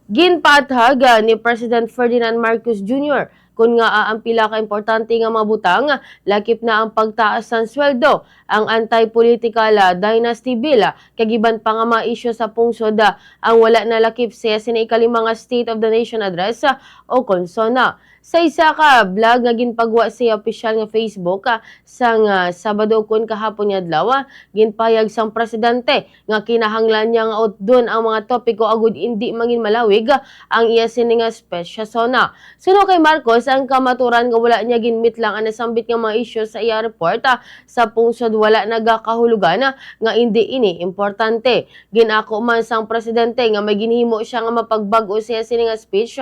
Ginpatag ni President Ferdinand Marcos Jr. kung nga ang pila ka importante nga mga butang, lakip na ang pagtaas ng sweldo, ang anti-political dynasty bill, kagiban pa nga mga isyu sa pungsod ang wala na lakip siya sinaikalimang State of the Nation Address o konsona. Sa isa ka vlog nga ginpagwa sa opisyal nga Facebook sang Sabado kun kahapon nga adlaw, ginpayag sang presidente nga kinahanglan niya nga utdon ang mga topiko agud hindi mangin malawig ang iya sini nga special zona. Suno kay Marcos ang kamaturan nga wala niya ginmit lang ang nasambit nga mga isyu sa iya report sa pungsod wala nagakahulugan nga hindi ini importante. Ginako man sang presidente nga may ginhimo siya nga mapagbag-o siya sini nga speech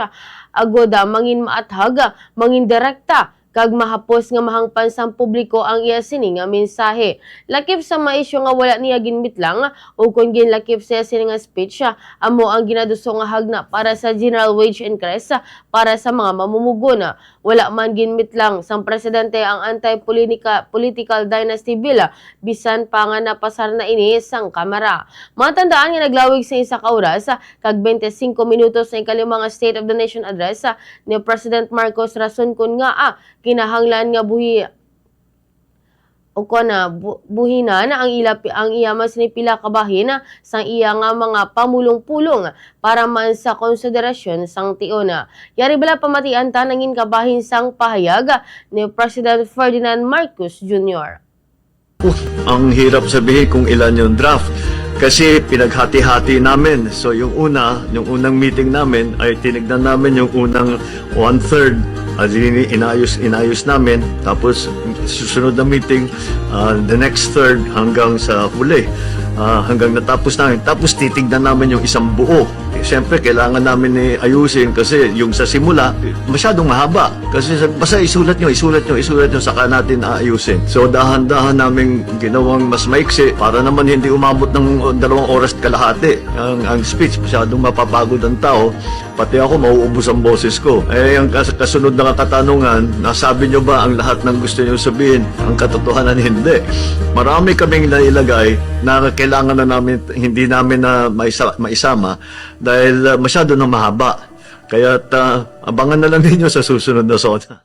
agud mangin maathag, mangin direkta kag mahapos nga mahangpan sang publiko ang iya sini nga mensahe. Lakip sa mga isyu nga wala niya ginmit lang o kung ginlakip siya sini nga speech amo ang ginaduso nga hagna para sa general wage increase para sa mga mamumugon. Wala man ginmit lang sang presidente ang anti-political dynasty bill bisan pa nga napasar na ini sang kamara. Matandaan nga naglawig sa isa ka oras kag 25 minutos sa ikalimang State of the Nation Address ni President Marcos rason kun nga kinahanglan nga buhinan ang iya mas ni pila ka bahin sang iya nga mga pamulong-pulong para man sa konsiderasyon sang tion. Yari bala pamatian ta nangin kabahin sang pahayag ni President Ferdinand Marcos Jr. Ang hirap sabihin kung ilan yung draft kasi pinaghati-hati namin. So yung unang meeting namin ay tinignan namin yung unang 1/3 inayos namin, tapos susunod na meeting the next third hanggang sa huli, hanggang natapos namin, tapos titignan namin yung isang buo. Siyempre kailangan namin ayusin kasi yung sa simula masyadong mahaba, kasi basta isulat nyo saka natin aayusin. So dahan-dahan namin ginawang mas maiksi para naman hindi umabot ng 2 oras kalahati ang speech. Masyadong mapapagod ang tao, pati ako mauubos ang boses ko. Ang kasunod na katanungan, nasabi nyo ba ang lahat ng gusto nyo sabihin? Ang katotohanan, hindi. Marami kaming nailagay na kailangan na namin, hindi namin na maisama dahil masyado na mahaba. Kaya abangan na lang ninyo sa susunod na SONA.